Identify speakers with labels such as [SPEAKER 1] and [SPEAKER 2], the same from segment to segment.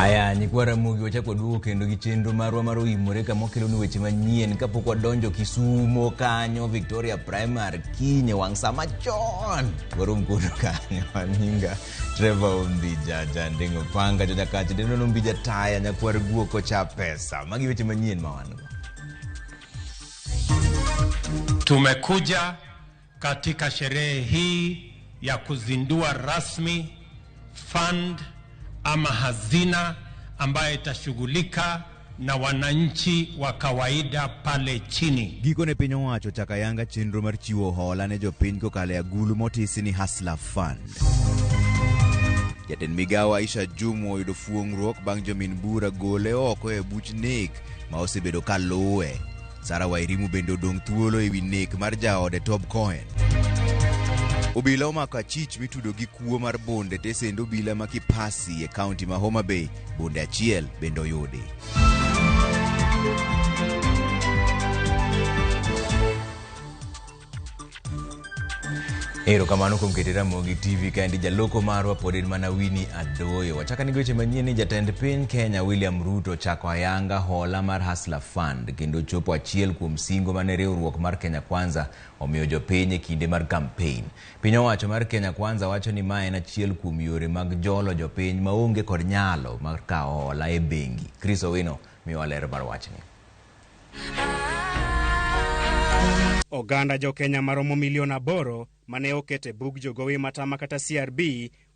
[SPEAKER 1] Aya nyikwa Ramogi wachako duo kendo gi chenro marwa mar Oimore kama okelo ni weche manyien kapok wadonjo Kisumo kanyo Victoria Primary kinye wang' saa machon warom kono kanyo aninga Trevor Ombija jandingo panga joja kachi deno Ombija taya nyakwar guoko cha pesa magi weche manyien mawango.
[SPEAKER 2] Tumekuja katika sherehe hii ya kuzindua rasmi fund ama hazina ambayo itashughulika na wananchi wa kawaida pale chini.
[SPEAKER 1] Gikone piny owacho chaka yanga chenro mar chiwo hola ne jopiny kokalo e agulu motisi ni Hustler Fund. Jatend migawo Aisha Jumwa oyudo fuong'ruok bang' jomin bura gole oko e buch nek ma osebedo ka luwe. Sara Wairimu bende odong' thuolo ewi nek mar jaode Top Cohen. Obila omako achich mitudo gi kuo mar bonde tesendo obila ma Kipasi e kaunti ma Homa Bay bonde achiel bende oyudi. Ero kamano kuom keto Ramogi TV kandi jaloko marwa pod en mana Winnie Adoyo. Wachaka ni weche manyien ni jatend piny Kenya William Ruto chako ayanga hola mar Hustler Fund kendo chopo achiel kuom singo mane riwruok mar Kenya Kwanza omiyo jopiny e kinde mar campaign. Piny owacho mar Kenya Kwanza wacho ni mae en achiel kuom yore mag jolo jopiny maonge kod nyalo mar kawo hola e bengi. Chris Owino miyo ler mar wachni.
[SPEAKER 3] Oganda jo Kenya maromo milion 8 mane okete bug jogowi matama kata CRB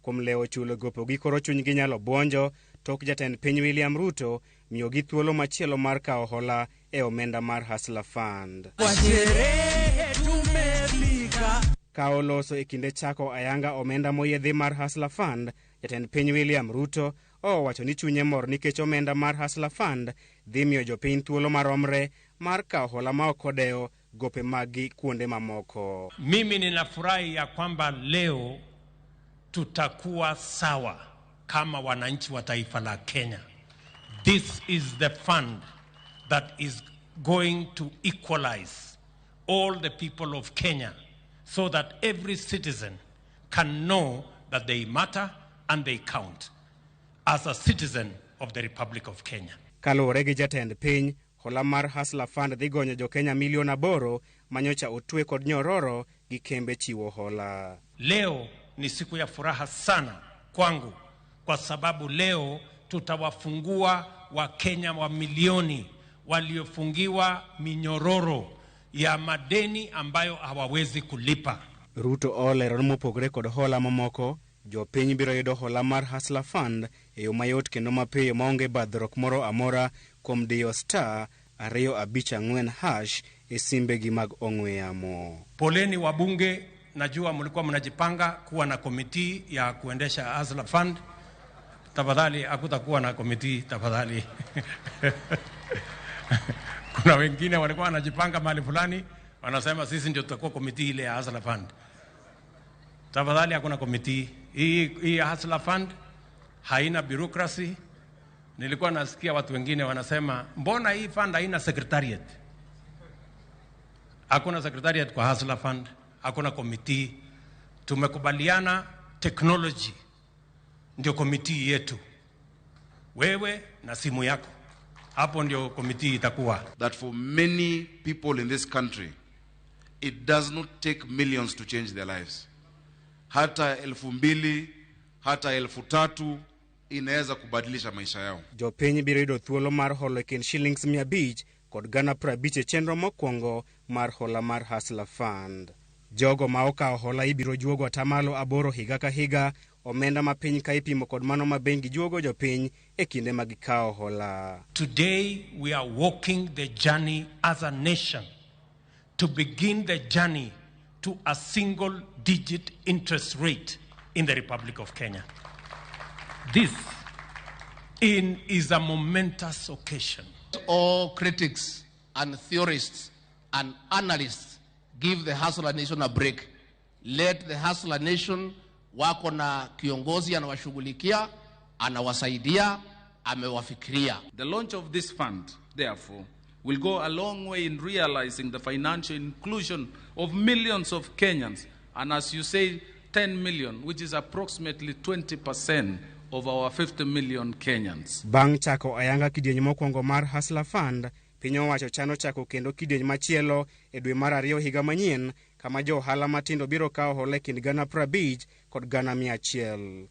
[SPEAKER 3] kuom leo chulo gopo gi koro chuny gi nyalo buonjo tok jatend piny William Ruto miyo gi thuolo machielo mar kawo hola e omenda mar Hustler Fund. Kawo loso e kinde chako ayanga omenda moyedhi mar Hustler Fund, jatend piny William Ruto owacho ni chunye mor nikech omenda mar Hustler Fund dhi miyo jopiny thuolo maromre mar kawo hola ma ok odewo gope magi kuonde mamoko.
[SPEAKER 2] Mimi ninafurahi ya kwamba leo tutakuwa sawa kama wananchi wa taifa la Kenya. This is the fund that is going to equalize all the people of Kenya so that every citizen can know that they matter and they count as a citizen of the Republic of Kenya.
[SPEAKER 3] Kalore gi jatend piny, hola mar Hustler Fund dhi gonyo jo Kenya milion 8 manyocha otwe kod nyororo gi kembe chiwo hola.
[SPEAKER 2] Leo ni siku ya furaha sana kwangu kwa sababu leo tutawafungua wa Kenya wa milioni waliofungiwa minyororo ya madeni ambayo hawawezi kulipa.
[SPEAKER 3] Ruto olero mopogre kod hola mamoko, jo piny biro yudo hola mar Hustler Fund e yo mayot kendo mapiyo maonge badhrok moro amora kuom diyo *254# e simbe gi mag ong'we yamo.
[SPEAKER 2] Poleni wabunge, najua mlikuwa mnajipanga kuwa na komiti ya kuendesha Hustler Fund. Tafadhali hakutakuwa na komiti, tafadhali. Kuna wengine walikuwa wanajipanga mahali fulani, wanasema sisi ndio tutakuwa komiti ile ya Hustler Fund. Tafadhali hakuna komiti. Hii Hustler Fund haina bureaucracy. Nilikuwa nasikia watu wengine wanasema mbona hii fund haina secretariat? Hakuna secretariat kwa Hustler Fund, hakuna committee. Tumekubaliana technology ndio committee yetu. Wewe na simu yako, hapo ndio committee itakuwa.
[SPEAKER 4] That for many people in this country, it does not take millions to change their lives. Hata 2,000, hata 3,000 inaweza kubadilisha maisha yao.
[SPEAKER 3] Jopiny biro yudo thuolo mar holo kind shillings 500 kod Ghana 50 chenro mokwongo mar hola mar Hustler Fund. Jogo ma okawo hola ibiro juogo atamalo 8 higa ka higa, omenda ma piny ka ipimo kod mano ma bengi juogo jopiny e kinde ma gikawo hola.
[SPEAKER 2] Today we are walking the journey as a nation to begin the journey to a single digit interest rate in the Republic of Kenya. This is a momentous occasion.
[SPEAKER 5] All critics and theorists and analysts give the Hustler Nation a break. Let the Hustler Nation wako na kiongozi anawashughulikia, anawasaidia, amewafikiria.
[SPEAKER 6] The launch of this fund, therefore, will go a long way in realizing the financial inclusion of millions of Kenyans, and as you say, 10 million, which is approximately 20% of our 50 million Kenyans.
[SPEAKER 3] Bang' chako ayanga kidieny mokwongo mar Hustler Fund, piny owacho chano chako kendo kidieny machielo e dwe mar 2 higa manyien, kama jo ohala matindo biro kawo hola kind Ghana 50 kod Ghana 100.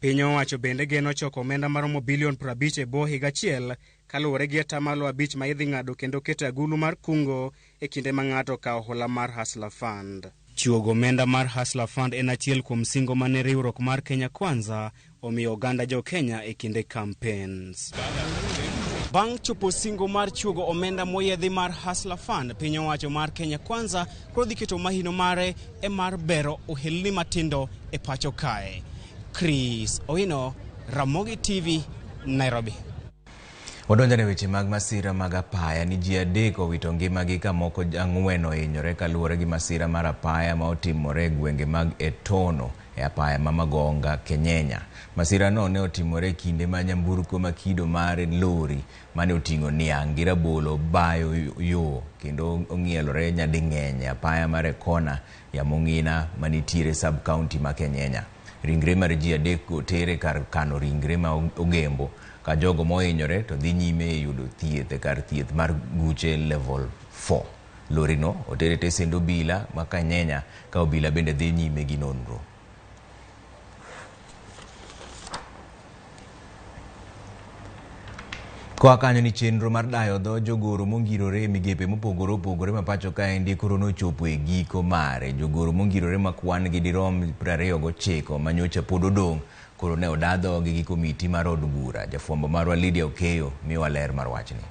[SPEAKER 3] Piny owacho bende geno choko omenda maromo bilion 50 e bwo higa achiel, kaluwore gi 5% ma idhi ng'ado kendo keto agulu mar kungo e kinde ma ng'ato kawo hola mar Hustler Fund. Chiwo omenda mar Hustler Fund en achiel kuom singo mane riwruok mar Kenya Kwanza omiyo oganda jo Kenya e kinde campaigns. Bang' chopo singo mar chiwo omenda moyedhi mar Hustler Fund, piny owacho mar Kenya Kwanza koro dhi keto mahino mare e mar bero ohelni matindo e pacho kae. Chris Oino, Ramogi TV, Nairobi.
[SPEAKER 1] Wadonjane weche mag masira mag apaya ni ji 3 owito ngimagi ka moko 4 ohinyore kaluwore gi masira mar apaya ma otimore e gwenge mag Etono e apaya ma Magonga, Kenyenya. Masira no ne otimore kinde ma nyamburko makido mar lori mane oting'o niang' gi rabolo bayo yo kendo ong'ielore nyading'eny e apaya mar Kona ya Mong'ina manitiere sub county ma Kenyenya. Ringre mar ji 3 tere kar kano ringre ma Ogembo ka jogo mohinyore to dhi nyime e yudo thieth e kar thieth mar Guche level 4. Lori no otere tesend obila ma Kenyenya ka obila bende dhi nyime gi nonro. Kwa kanyo ni chenro mar dayo dho jogoro mongirore migepe mopogore opogore ma pacho kaendi koro nochopo e giko mare. Jogoro mongirore ma kwan gi dirom 29 manyocha pod odong' koro ne odadho gi komiti mar od bura. Jafwambo marwa Lydia Okeyo miwa ler mar wachni.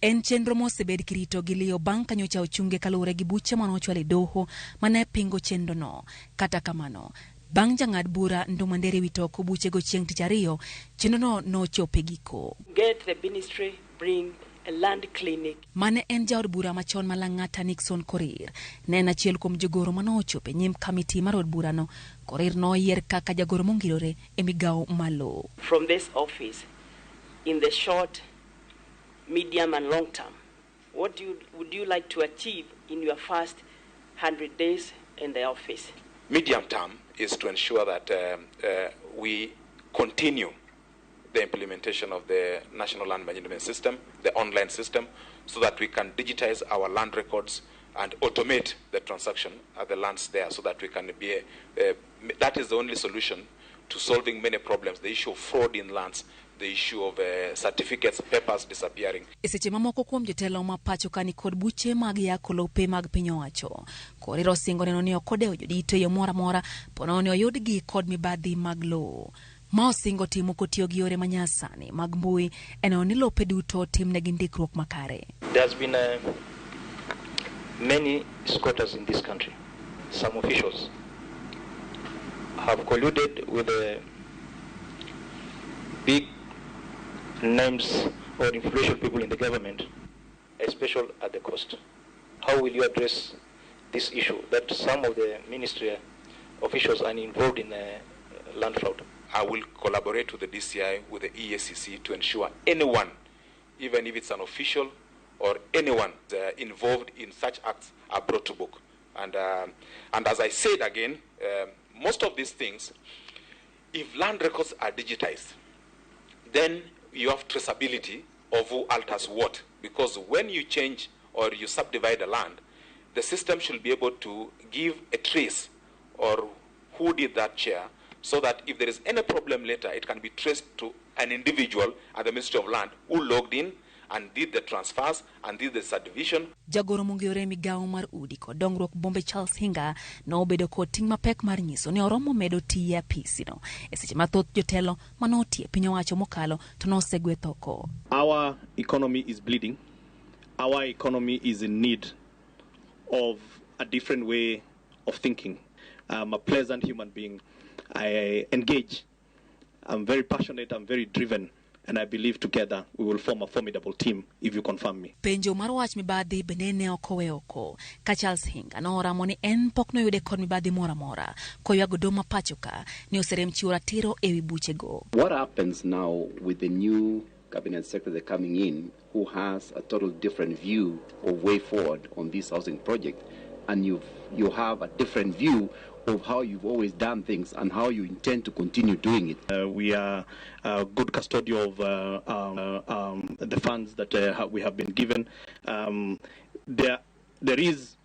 [SPEAKER 7] En chenro mosebed kirito gi liyo bang' kanyocha ochunge kaluwore gi buche manochwal e doho mane pingo chenro no. Kata kamano, bang' jang'ad bura Ndumandere witoko buche go chieng' tich ariyo, chenro no chope giko.
[SPEAKER 8] Get the ministry, bring a land clinic.
[SPEAKER 7] Mane en jaod bura machon Malang'ata Nixon Korir, ne en achiel kuom jogoro manochope nyim kamiti mar od bura no. Korir no yier kaka jagoro mongirore e migawo malo.
[SPEAKER 8] From this office, in the short, medium and long term, what would you like to achieve in your first 100 days in the office?
[SPEAKER 9] Medium term is to ensure that we continue the implementation of the National Land Management System, the online system, so that we can digitize our land records and automate the transaction at the lands there, so that we can be that is the only solution to solving many problems, the issue of fraud in lands, the issue of certificates, papers disappearing.
[SPEAKER 7] Eseche mamoko kuom jotelo ma pacho kani kod buche mag yako lope mag piny owacho. Korir singo neno ni okodewo jodito yo mora mora pono ni oyudgi kod mibadhi mag lo. Ma osingo timo kotiyo gi yore manyasani mag mbui eno ni lope duto timnegi ndikruok makare.
[SPEAKER 10] There's been many squatters in this country. Some officials have colluded with big names or influential people in the government, especially at the coast. How will you address this issue that some of the ministry officials are involved in land fraud?
[SPEAKER 9] I will collaborate with the DCI, with the EACC to ensure anyone, even if it's an official or anyone involved in such acts, are brought to book. And as I said again, most of these things, if land records are digitized, then you have traceability of who alters what. Because when you change or you subdivide a land, the system should be able to give a trace or who did that share, so that if there is any problem later, it can be traced to an individual at the Ministry of Land who logged in and did the transfers and did the subdivision.
[SPEAKER 7] Jagoro mongirore migawo mar udi kod dongruok Bombe Charles Hinga no obedo kod ting' mapek mar nyiso ni oromo medo tiye apisi no. E seche mathoth jotelo manotie piny owacho mokalo to nosegwe thoko.
[SPEAKER 11] Our economy is bleeding. Our economy is in need of a different way of thinking. I'm a pleasant human being. I engage. I'm very passionate. I'm very driven. And I believe together we will form a formidable team if you confirm me.
[SPEAKER 7] Penjo mar wach mibadhi bende ne okowe oko. Ka Charles Hinga noramo ni en pok noyude kod mibadhi mora mora. Koywago doma pacho ka ni oserem chiwo ratiro ewi buche go.
[SPEAKER 12] What happens now with the new cabinet secretary coming in, who has a total different view of way forward on this housing project, and you have a different view of how you've always done things and how you intend to continue doing it.
[SPEAKER 11] We are a good custodian of the funds that we have been given. There is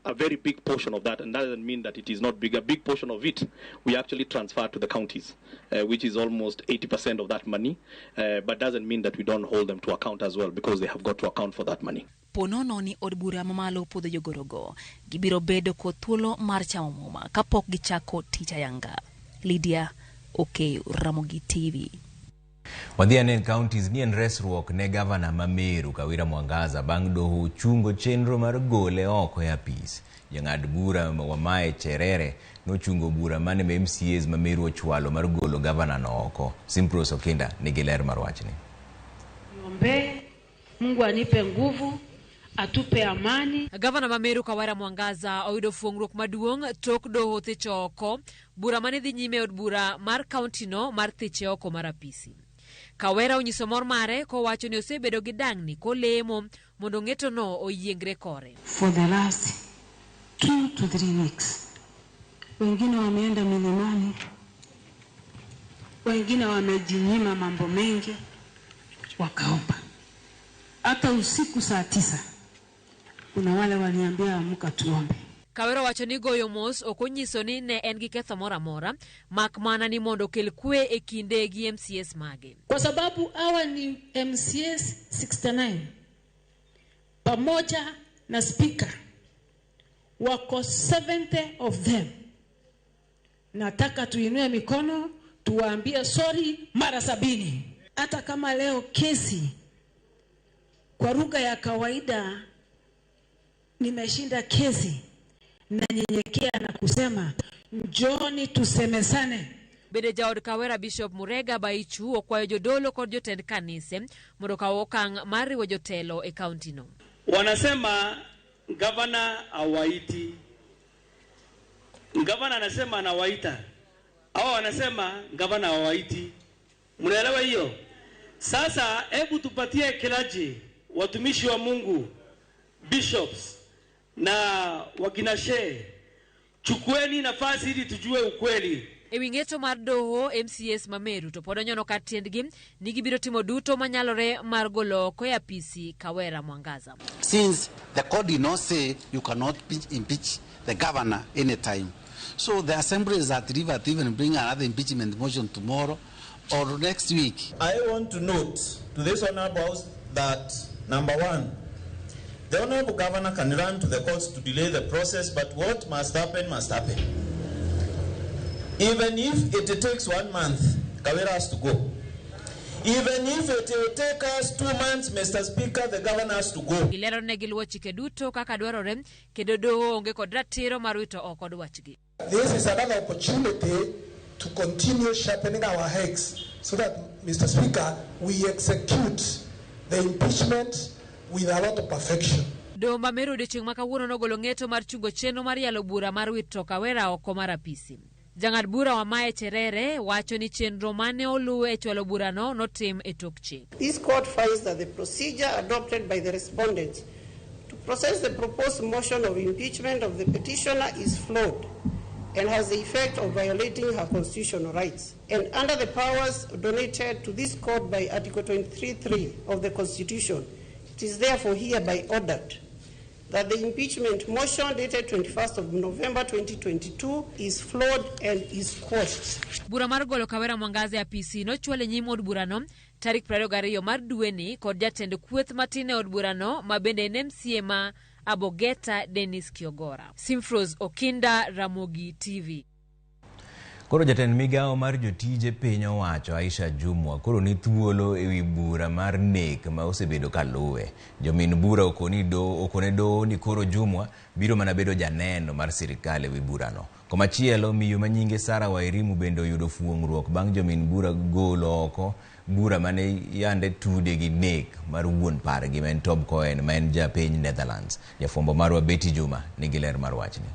[SPEAKER 11] a very big portion of that, and that doesn't mean that it is not big. A big portion of it we actually transfer to the counties, which is almost 80% of that money, but doesn't mean that we don't hold them to account as well, because they have got to account for that money.
[SPEAKER 7] Ponono ni od bura mamalo podho jogorogo gibiro bedo kod thuolo mar chamo muma kapok gichako tich ayanga. Lydia Oke, Ramogi TV.
[SPEAKER 1] Wadhianen counties ni en resruok ne gavana ma Meru Kawira Mwangaza bang' doho chungo chenro mar gole oko e apis. Jang'ad bura Wamae Cherere nochungo bura mane MCAs ma Meru ochwalo mar golo gavana no oko. Simpros Okinda nigi ler mar wachni.
[SPEAKER 13] Niombe Mungu anipe nguvu, atupe amani.
[SPEAKER 14] Gavana ma Meru Kawira Mwangaza oyudo fuong'ruok maduong' tok doho thiche oko bura mane dhi nyime od bura mar county no mar thiche oko mar apisi. Kawera onyiso mor mare kowacho ni osebedo gi dang'ni kolemo mondo ng'eto no oyiengre kore.
[SPEAKER 13] For the last 2 to 3 weeks, wengine wameenda milimani, wengine wamejinyima mambo mengi, wakaomba. Hata usiku saa 9 kuna wale waliambia amuka tuombe.
[SPEAKER 14] Kawera wacho ni goyo mos okonyiso ni ne en gi ketho mora mora, mak mana ni mondo kel kwe e kinde gi MCS mage.
[SPEAKER 13] Kwa sababu hawa ni MCS 69 pamoja na speaker wako 70 of them. Nataka tuinue mikono tuwaambie sorry mara 70. Hata kama leo kesi kwa lugha ya kawaida nimeshinda kesi, na nyenyekea na kusema njoni tusemesane.
[SPEAKER 14] Bede jaod Kawera Bishop Murega Baichu okwayo jodolo kod jotend kanise mondo kaw okang' mar riwo jotelo e county no.
[SPEAKER 15] Wanasema gavana hawaiti. Gavana anasema anawaita. Hao wanasema gavana hawaiti. Mnaelewa hiyo? Sasa hebu tupatie kilaji watumishi wa Mungu, bishops na wakinashe, chukueni nafasi ili tujue ukweli.
[SPEAKER 14] Ewi ng'eto mar doho MCS ma Meru to pod onyono ka tiendgi ni gibiro timo duto manyalore mar golo oko e apisi Kawera Mwangaza.
[SPEAKER 16] Since the court did not say you cannot impeach the governor anytime, so the assembly is at river to even bring another impeachment motion tomorrow or next week.
[SPEAKER 17] I want to note to this honorable house that number 1, the honorable governor can run to the courts to delay the process, but what must happen must happen. Even if it takes 1 month, Kawera has to go. Even if it will take us 2 months, Mr. Speaker, the governor has to go.
[SPEAKER 14] Gilero ne giluwo chike duto kaka dwarore kendo doho onge kod ratiro mar wito oko dwachgi.
[SPEAKER 18] This is another opportunity to continue sharpening our heads so that, Mr. Speaker, we execute the impeachment with a lot of perfection.
[SPEAKER 14] Doho ma Meru odiochieng' ma kawuono nogolo ng'eto mar chungo chenro mar yalo bura mar wito Kawera oko mar apisi. Jang'ad bura Wamae Cherere wacho ni chenro mane oluwe e chwalo bura no notim e tok chik.
[SPEAKER 19] This court finds that the procedure adopted by the respondent to process the proposed motion of impeachment of the petitioner is flawed and has the effect of violating her constitutional rights. And under the powers donated to this court by Article 23(3) of the Constitution, it is therefore hereby ordered that the impeachment motion dated 21st of November 2022 is flawed and is quashed.
[SPEAKER 14] Bura mar golo Kawera Mwangaza ya PC nochwale nyim od bura no tarik 22 mar dweni kod jatend kweth matine od bura no mabende en MCA ma Abogeta Dennis Kiogora. Simfros Okinda, Ramogi TV.
[SPEAKER 1] Koro jatend migao mar jotije piny owacho Aisha Jumwa koro ni thuolo ewi bura mar nek ma osebedo kaluwe. Jomin bura okone do ni koro Jumwa biro mana bedo janeno mar sirikal ewi bura no. Komachielo miyo manyinge Sara Wairimu bendo yudo fuong'ruok bang' jomin bura golo oko bura mane yande tude gi nek mar wuon pargi men Tom Cohen men ja piny Netherlands. Jafombo marwa Betty Juma nigi ler mar wachni.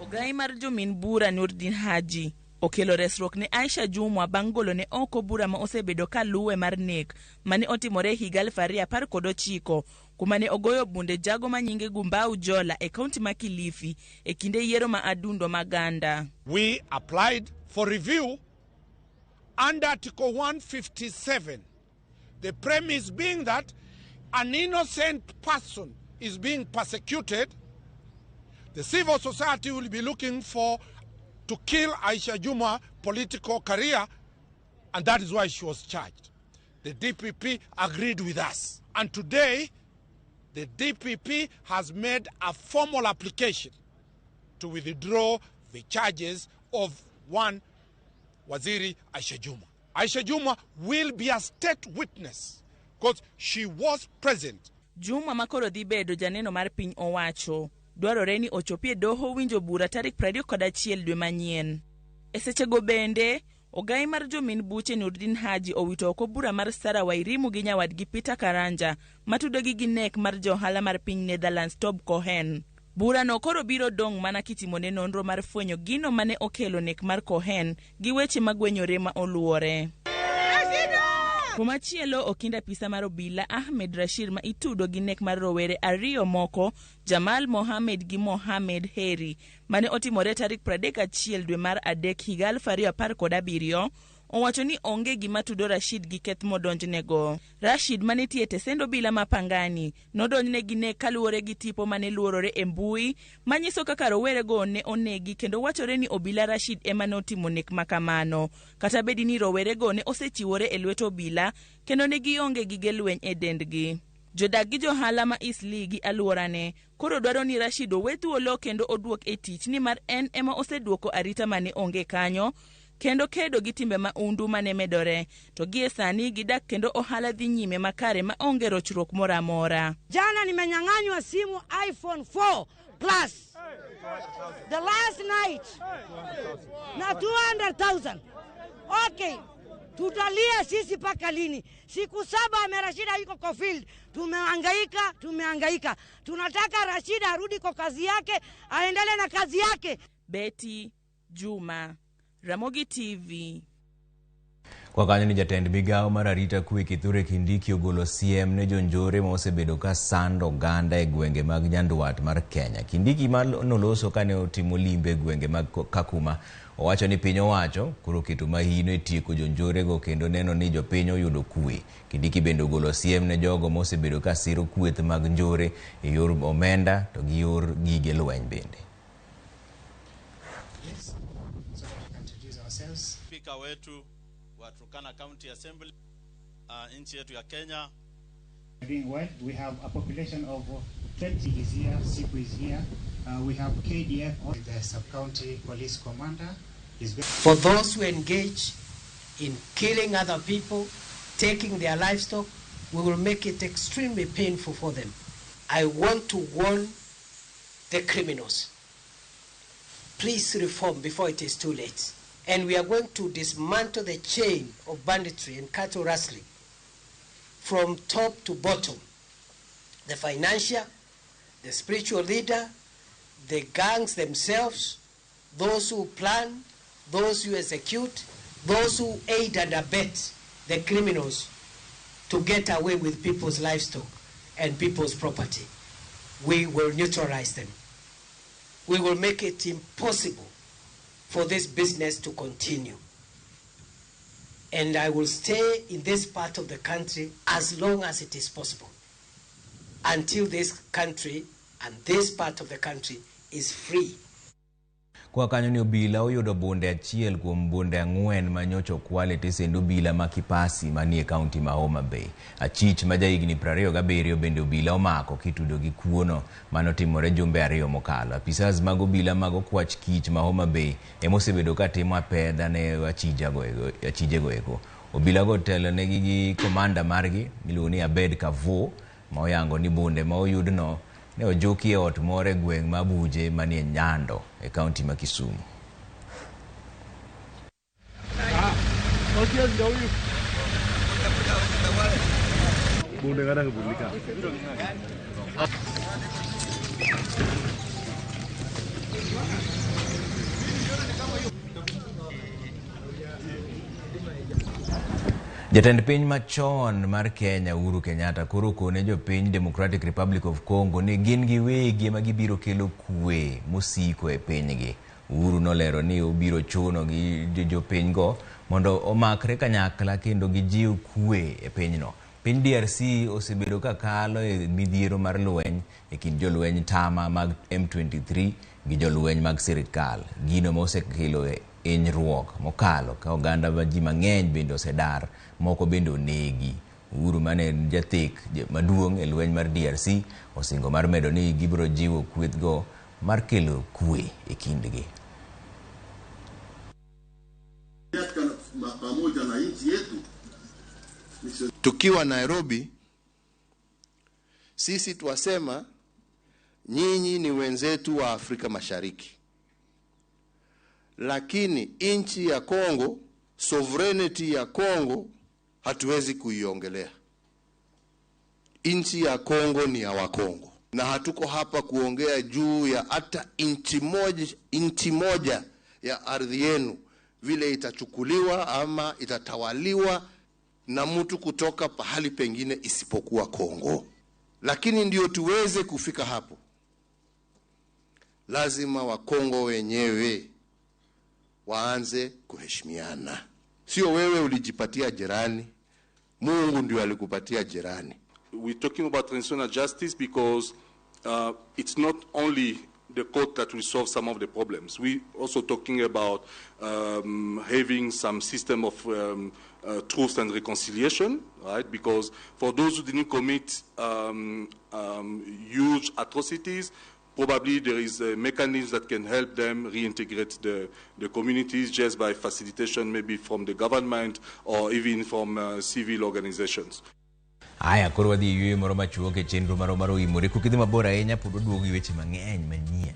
[SPEAKER 20] Ogai mar jomin bura Nurdin Haji okelo resruok ne Aisha Jumwa bang' golo ne oko bura ma osebedo kaluwe mar nek mane otimore higa 2019 kumane ogoyo bunde jago manyinge Gumbau Jola e kaunti ma Kilifi e kinde yiero ma adundo maganda.
[SPEAKER 21] We applied for review under Article 157. The premise being that an innocent person is being persecuted, the civil society will be looking to kill Aisha Juma's political career, and that is why she was charged. The DPP agreed with us. And today, the DPP has made a formal application to withdraw the charges of one Waziri Aisha Juma. Aisha Juma will be a state witness because she was present.
[SPEAKER 20] Juma makoro dhi bedo janeno mar piny owacho dwarore ni ochopie doho winjo bura tarik 21 dwe manyien. E sechego bende ogai mar jomin buche Nurdin Haji owito oko bura mar Sara Wairimu gi nyawadgi Peter Karanja matudogi gi nek mar johala mar piny Netherlands Tob Cohen. Bura no koro biro dong mana kitimone nonro mar fwenyo gino mane okelo nek mar Cohen gi weche magwenyore ma oluore. Kumachielo okinda pisa mar obila Ahmed Rashid ma itudo gi nek mar rowere ariyo moko Jamal Mohammed gi Mohammed Heri mane otimore tarik 31 dwe mar adek higa 2017 owacho ni onge gima tudo Rashid gi keth modonjnego. Rashid mane tiete sendo bila mapangani nodonjne gi nek kaluwore gi tipo mane luorore e mbui manyiso kaka rowere go ne onegi kendo wachore ni obila Rashid ema notimo nek makamano. Kata bedi ni rowere go ne osechiwore e lweto obila kendo ne gionge gige lweny e dendgi. Jodak gi johala ma Isli gi aluorane koro dwaro ni Rashid owe thuolo kendo oduok e tich ni mar en ema oseduoko arita mane onge kanyo kendo kedo gi timbe maundu mane medore to gie sani gidak kendo ohala dhi nyime makare ma onge rochruok moro amora.
[SPEAKER 22] Jana nimenyang'anywa simu iPhone 4 Plus the last night na 200,000. Okay, tutalia sisi paka lini? Siku 7 Rashida yuko kwa field. Tumehangaika. Tunataka Rashida arudi kwa kazi yake, aendelee na kazi yake.
[SPEAKER 20] Betty Juma, Ramogi TV.
[SPEAKER 1] Kwa kanyo ni jatend migao mar arita kwe Kithure Kindiki ogolo CM ne jonjore ma osebedo ka sando oganda e gwenge mag Nyanduat mar Kenya. Kindiki noloso kane otimo limbe e gwenge mag Kakuma owacho ni piny owacho koro keto mahino e tieko jonjore go kendo neno ni jopiny oyudo kwe. Kindiki bende ogolo CM ne jogo ma osebedo ka siro kweth mag njore e yor omenda to gi yor gige lweny bende.
[SPEAKER 23] Yes. So we can introduce ourselves. Speaker wetu wa Turkana County Assembly, nchi yetu ya Kenya.
[SPEAKER 24] Doing well. We have a population of 20 is here, Siku is here. We have KDF, the sub-county police commander.
[SPEAKER 25] For those who engage in killing other people, taking their livestock, we will make it extremely painful for them. I want to warn the criminals. Please reform before it is too late. And we are going to dismantle the chain of banditry and cattle rustling from top to bottom. The financial, the spiritual leader, the gangs themselves, those who plan, those who execute, those who aid and abet the criminals to get away with people's livestock and people's property. We will neutralize them. We will make it impossible for this business to continue. And I will stay in this part of the country as long as it is possible, until this country and this part of the country is free.
[SPEAKER 1] Kwa kanyo ni obila oyudo bunde achiel kuom bunde 4 manyocho kwale tesendo obila makipasi manie kaunti ma Homa Bay. Achich ma jahigni 27 bende obila omako kitudo gi kuono manotimore jumbe 2 mokalo. Apisas mag obila mag okwach kich ma Homa Bay emosebedo ka timo apedha ne achijego eko. Obila go telo negi gi komanda margi miluongo ni Abed Kavo ma oyango ni bunde ma oyudno ne ojoki e ot more gweng ma Buje manie Nyando e kaunti ma Kisumu.
[SPEAKER 26] Bunde kada kubulika.
[SPEAKER 1] Jatend piny machon mar Kenya Uhuru Kenyatta koro kone jopiny Democratic Republic of Congo ni gin giwegi ema gibiro kelo kwe mosiko e pinygi. Uhuru nolero ni obiro chuno gi jopinygo mondo omakre kanyakla kendo gijiw kwe e pinyno. Piny DRC osebedo kakalo e midhiero mar lweny e kind jolweny tama mag M23 gi jolweny mag sirikal. Gino mosekelo hinyruok mokalo ka oganda ji mang'eny bende osedar, moko bende onegi. Uhuru mane jathek maduong' e lweny mar DRC osingo mar medo ni gibiro jiwo kwethgo mar kelo kwe e kindgi.
[SPEAKER 2] Pamoja na nchi yetu. Tukiwa Nairobi, sisi tuwasema nyinyi ni wenzetu wa Afrika Mashariki. Lakini nchi ya Kongo, sovereignty ya Kongo hatuwezi kuiongelea. Nchi ya Kongo ni ya Wakongo. Na hatuko hapa kuongea juu ya hata nchi moja ya ardhi yenu vile itachukuliwa ama itatawaliwa na mtu kutoka pahali pengine isipokuwa Kongo. Lakini ndio tuweze kufika hapo, lazima Wakongo wenyewe waanze kuheshimiana. Sio wewe ulijipatia jirani, Mungu ndio alikupatia jirani.
[SPEAKER 3] We're talking about transitional justice because it's not only the court that will solve some of the problems. We're also talking about having some system of truth and reconciliation, right? Because for those who didn't commit huge atrocities, probably there is a mechanism that can help them reintegrate the communities just by facilitation, maybe from the government or even from civil organizations.
[SPEAKER 1] Aya, koro wadhi yue moro machuok e chenro mar Oimore kukidhi mabor ahinya pod oduogo gi weche mang'eny manyien.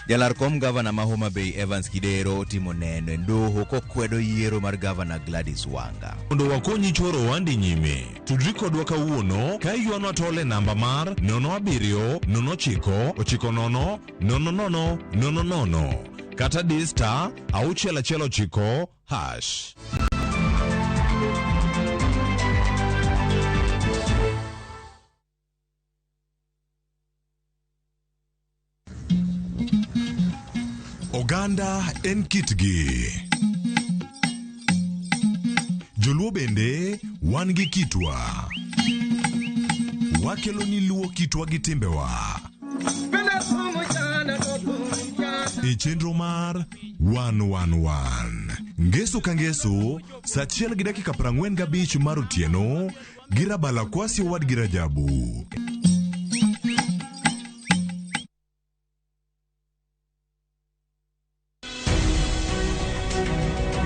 [SPEAKER 1] Jalar kom gavana ma Homa Bay Evans Kidero timo neno e doho kokwedo yiero mar gavana Gladys Wanga.
[SPEAKER 4] Mondo wakonyi choro wandi nyime, tudri kodwa kawuono ka yuano tole namba mar 070-990-0000 kata D** 619#. Oganda en kitgi. Joluo bende wan gi kitwa. Wakelo ni luo kitwa gi timbewa. E chenro mar 111. Ngeso ka ngeso, saa 1:45 mar otieno, girabala kwasi owad girajabu.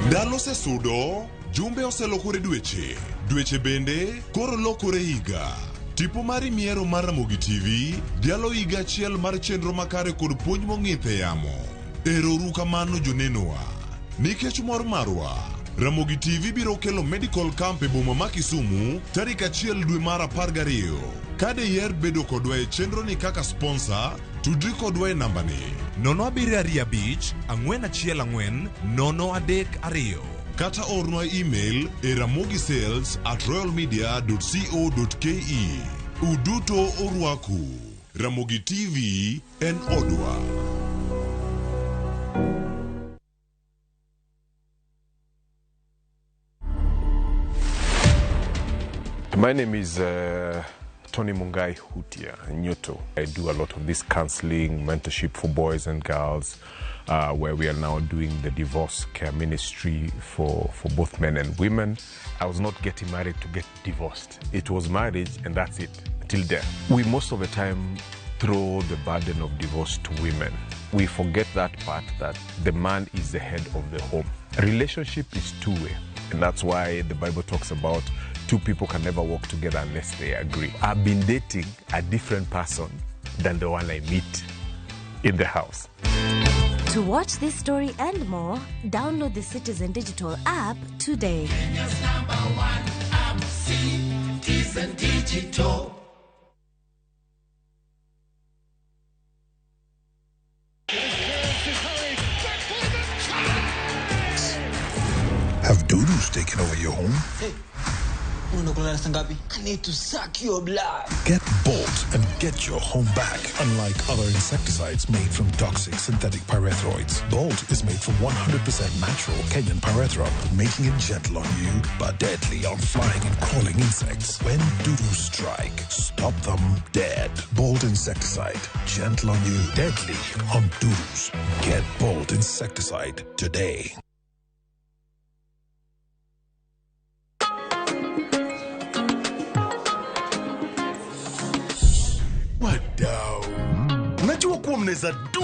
[SPEAKER 4] Ndalo sesudo, jumbe oselokore dweche bende koro lokore higa. Tipo mari miero mar Ramogi TV, dialo higa achiel mar chenro makare kod puonj mong'ith e yamo. Erouru kamano jonenowa. Nikech mor marwa, Ramogi TV biro kelo medical camp e boma ma Kisumu tarik 1 dwe mar 12. Kade yer bedo kodwa e chenro ni kaka sponsor, tudri kodwa e namba ni 075-414-032 kata ornwa email e ramogisales@royalmedia.co.ke. Uduto orwaku. Ramogi TV en odwa.
[SPEAKER 5] My name is Tony Mungai Hutia Nyoto. I do a lot of this counseling, mentorship for boys and girls, where we are now doing the divorce care ministry for both men and women. I was not getting married to get divorced. It was marriage and that's it, till death. We most of the time throw the burden of divorce to women. We forget that part, that the man is the head of the home. A relationship is two-way, and that's why the Bible talks about two people can never work together unless they agree. I've been dating a different person than the one I meet in the house.
[SPEAKER 6] To watch this story and more, download the Citizen Digital app today.
[SPEAKER 8] Kenya's #1 app, Citizen Digital.
[SPEAKER 7] who's taking over your home?
[SPEAKER 9] Hey, I need to suck your blood.
[SPEAKER 7] Get Bolt and get your home back. Unlike other insecticides made from toxic synthetic pyrethroids, Bolt is made from 100% natural Kenyan pyrethrum, making it gentle on you but deadly on flying and crawling insects. When doo-doo strike, stop them dead. Bolt insecticide, gentle on you, deadly on doo-doos. Get Bolt insecticide today.
[SPEAKER 4] Wadau. Najua kuwa mnaweza do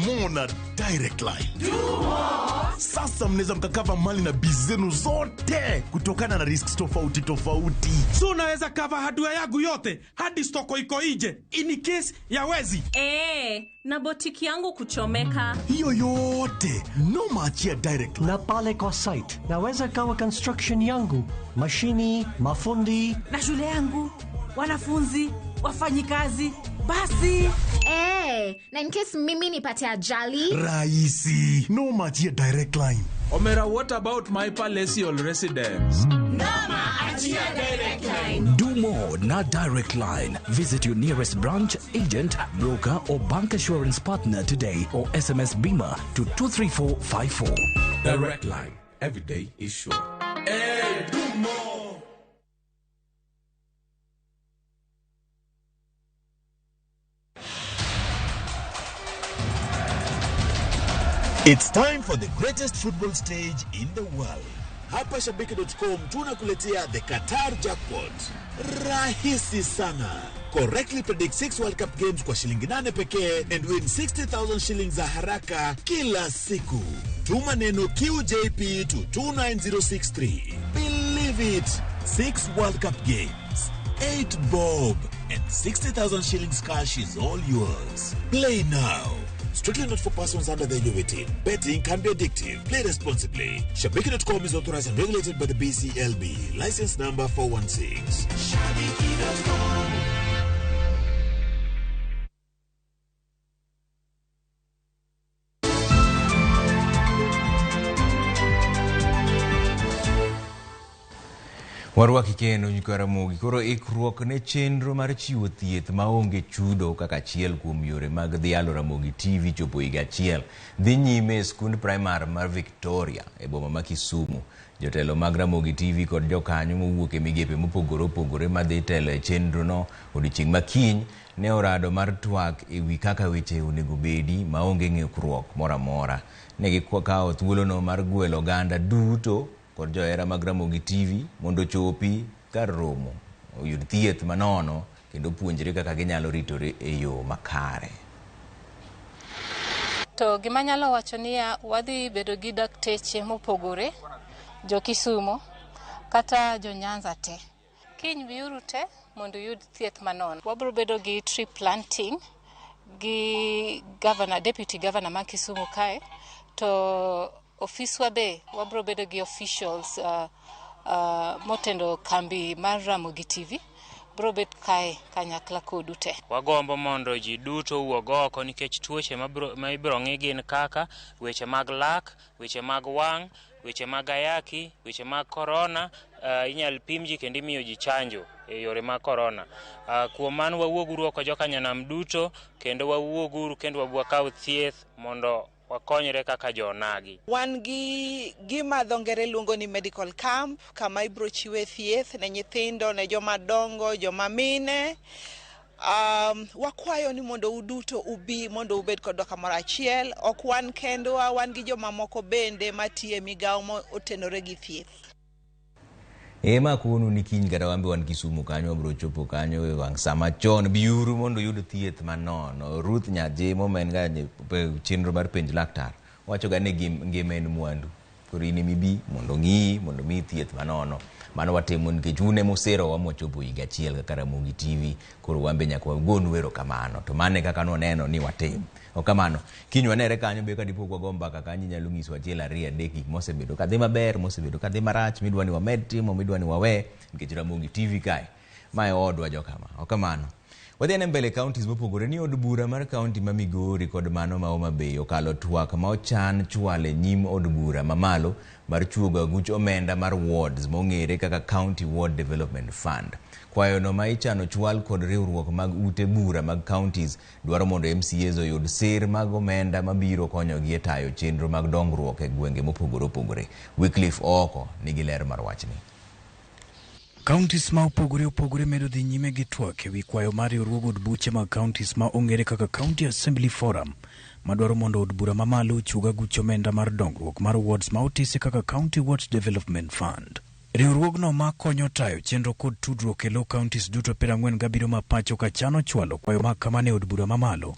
[SPEAKER 4] more na direct line. Do more. Sasa mnaweza mkakava mali na bizenu zote kutokana na risks tofauti tofauti.
[SPEAKER 10] So unaweza cover hardware yangu yote hadi stoko iko nje in case ya wezi.
[SPEAKER 11] Na botiki yangu kuchomeka.
[SPEAKER 4] Hiyo yote no maachia direct line.
[SPEAKER 12] Na pale kwa site naweza kawa construction yangu, mashini, mafundi
[SPEAKER 13] na shule yangu, wanafunzi, wafanyikazi, basi.
[SPEAKER 27] Na in case mimi nipate ajali.
[SPEAKER 4] Rahisi. No maachia direct line.
[SPEAKER 10] Omera, what about my palatial residence?
[SPEAKER 8] Nama achia direct line.
[SPEAKER 28] Do more na direct line. Visit your nearest branch, agent, broker or bank assurance partner today or SMS Bima to 23454.
[SPEAKER 10] Direct line. Every day is sure. Hey, do more.
[SPEAKER 29] It's time for the greatest football stage in the world. Hapa Shabiki.com tunakuletea the Qatar Jackpot. Rahisi sana. Correctly predict 6 World Cup games kwa shilingi 8 pekee and win 60,000 shillings za haraka kila siku. Tuma neno QJP to 29063. Believe it. 6 World Cup games, 8 bob, and 60,000 shillings cash is all yours. Play now. Strictly not for persons under the age of 18. Betting can be addictive. Play responsibly. Shabiki.com is authorized and regulated by the BCLB. License number 416. Shabiki.com.
[SPEAKER 1] Warwaki kendo nyiko Ramogi koro ikruok ne chenro mar chiwo thieth maonge chudo kaka achiel kuom yore mag dhialo Ramogi TV chopo higa achiel dhi nyime e skund primar mar Victoria e boma ma Kisumu. Jotelo mag Ramogi TV kod jokanyo mowuok e migepe mopogore opogore madhi telo e chenro no odiochieng' makiny ne orado mar twak e wi kaka weche onego bedi maonge ng'ikruok moro amora. Ne gikawo thuolono mar gwelo oganda duto kod johera mag Ramogi TV mondo chopi kar romo oyud thieth manono kendo puonjre kaka ginyalo ritore e yo makare.
[SPEAKER 30] To gima nyalo wacho ni wadhi bedo gi dakteche mopogore, jo Kisumu kata jo Nyanza te. Kiny biuru te mondo yud thieth manono. Wabro bedo gi tree planting gi governor, deputy governor ma Kisumu kae, to ofiswa be wabro bedo gi officials motendo kambi mar Ramogi TV bro bet kae kanyakla kodu te.
[SPEAKER 31] Wagombo mondo ji duto wuog oko nikech tuoche ma ibiro ng'i gin kaka weche mag lak, weche mag wang', weche mag ayaki, weche mag corona. Inyal pim ji kendo imiyo ji chanjo e yore mag corona. Kuom mano wawuoguru oko jokanyanam duto kendo wawuoguru kendo wabwakaw thieth mondo wakonyre kaka jonagi.
[SPEAKER 32] Wan gi gima dhongere luongo ni medical camp kama ibro chiwe thieth ne nyithindo, ne joma dongo, joma mine. Wakwayo ni mondo uduto ubi mondo ubed kod kamoro achiel. Ok wan kendo, wan gi joma moko bende matie migawo otenore gi thieth.
[SPEAKER 1] Ema kunu ni kiny kata wambe wan Kisumu kanyo wabro chopo kanyo e wang' sama chon biuru mondo yud thieth manono. Ruth Nyajemo ma en ga chenro mar penj laktar wacho ga ni ngima en mwandu. Koro in mibi mondo ng'i mondo mi thieth manono. Mano watimo nikech une mosero wa mochopo higa achiel kaka Ramogi TV. Koro wambe nyaka wagonu wero kamano. To mane kaka noneno ni watim. Okamano kiny wanere kanyo be kadipo kwa gomba kaka kanyi nyalo nyiso achiel ariyo adek gik mosebedo kadhi maber, mosebedo kadhi marach, midwani wamed timo, midwani wawe nikech Ramogi TV kae mae odwa jokama. Okamano Wadhiane mbele counties mopogore ni od bura mar county ma Migori kod mano ma Homa Bay okalo twak ma ochan chwale nyim od bura mamalo mar chuogo aguch omenda mar wards mong'ere kaka County Ward Development Fund. Kwayono ma ichano chwal kod riwruok mag ute bura mag counties dwaro mondo MCAs oyud sir mag omenda mabiro konyogi e tayo chenro mag dongruok e gwenge mopogore opogore. Wycliffe Oko nigi ler mar wachni.
[SPEAKER 28] Counties ma opogore medo dhi nyime gi twak ewi kwayo mar riwruog od buche mag counties ma ong'ere kaka County Assembly Forum madwaro mondo od bura mamalo chuga guch omenda mar dongruok mar wards ma otisi kaka County Ward Development Fund. Riwruogno ma konyo tayo chenro kod tudruok e low counties duto 47 ma pacho ka chano chwalo kwayo ma kamane od bura mamalo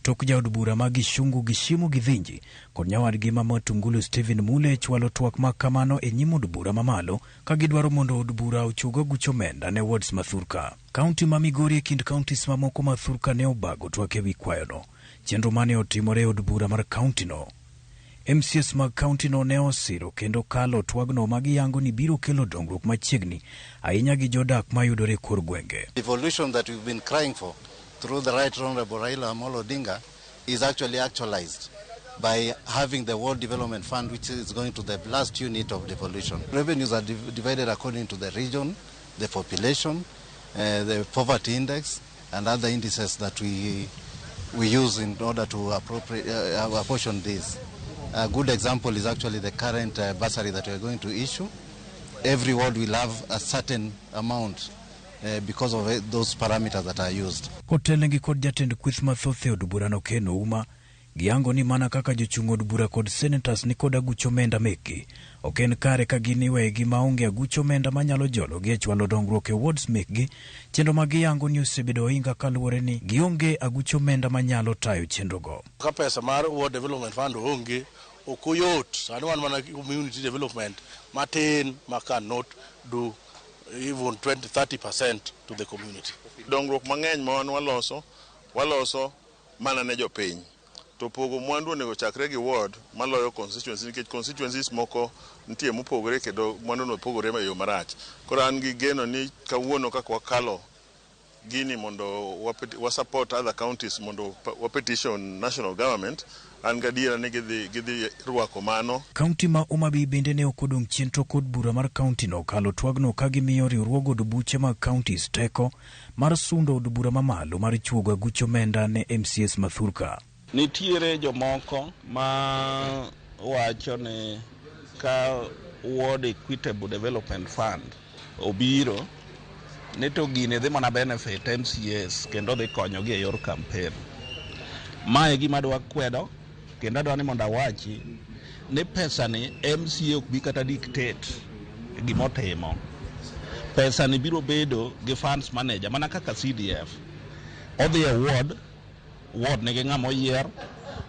[SPEAKER 28] tok ja od bura ma Gishungu Gishimu Githinji kod nyawadgi ma Matungulu Stephen Mule chwalo twak ma kamano e nyim od bura mamalo ka gidwaro mondo od bura ochugo guch omenda ne wards mathurka. County ma Migori e kind counties mamoko mathurka ne obago twak ewi kwayono. Chenro mane otimore od bura mar county no. MCS mag county no ne osiro kendo kalo twagno magiyango ni biro kelo dongruok machiegni ahinya gi jodak mayudore kor gwenge.
[SPEAKER 14] Evolution that we've been crying for through the Right Honorable Raila Amolo Odinga is actually actualized by having the World Development Fund, which is going to the last unit of devolution. Revenues are divided according to the region, the population, the poverty index, and other indices that we use in order to apportion this. A good example is actually the current bursary that we are going to issue. Every ward will have a certain amount because of those parameters that are used.
[SPEAKER 28] Kotelengi kod jatend kwith mathoth e od bura no Ken Ouma giyango ni mana kaka jochung' od bura kod senators ni kod aguch omenda mekgi ok en kare ka gin iwegi maonge aguch omenda manyalo jolo gi e chwalo dongruok e wards mekgi chenro ma giyango ni osebedo ohinga kaluwore ni gionge aguch omenda manyalo tayo chenrogo.
[SPEAKER 15] Ka pesa mar World Development Fund onge ok oyot sani wan mana community development matin ma cannot do even 20-30% to the community.
[SPEAKER 16] Dongruok mang'eny ma wan waloso mana ne jopiny. To pogo mwandu onego chakre gi ward maloyo constituency nikech constituencies moko nitie mopogore kendo mwandu no pogore e yo marach. Koro an gi geno ni kawuono kaka wakalo gini mondo wa support other counties mondo wa petition national government an gadiera ni gidhi ruako mano.
[SPEAKER 28] County ma Homa Bay bende ne okodong' chien to kod bura mar county no kalo twagno ka gimiyo riwruog od buche mag counties teko mar sundo od bura mamalo mar chuogo aguch omenda ne MCS mathurka.
[SPEAKER 17] Nitiere jomoko ma wacho ni ka World Equitable Development Fund obiro ne to gine dhi mana benefit MCS kendo dhi konyogi e yor campaign. Mae gima dwa kwedo kendo adwa ni mondo awachi ni pesa ni MCA ok bi kata dictate gimotimo. Pesa ni biro bedo gi funds manager mana kaka CDF. Odhi e ward nigi ng'ama oyier,